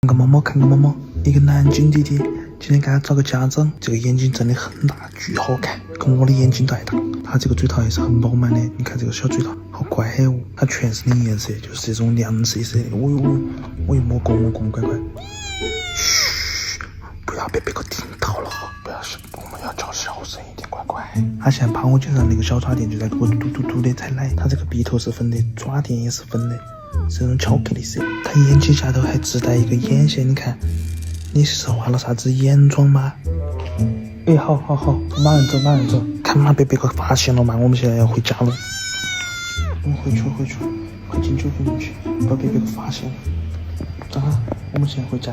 看个猫猫，看个猫猫，一个南京弟弟今天给他找个家长，这个眼睛真的很大，巨好看，跟我的眼睛都还大。他这个嘴套也是很饱满的，你看这个小嘴套，好乖哦，它全是零颜色，就是这种亮色色的。我又摸过，乖乖。嘘，不要被别个听到了，不要我们要叫小声一点，乖乖。他现在趴我肩上那个小爪垫就在给我嘟的踩奶，他这个鼻头是粉的，爪垫也是粉的。是那种巧克力色，他眼睛下头还自带一个眼线，你看，你是画了啥子眼妆吗？哎，好，马上走，看嘛被别个发现了嘛，我们现在要回家了。我们回去，快进酒店去，不要被别个发现了。走哈，我们现在回家。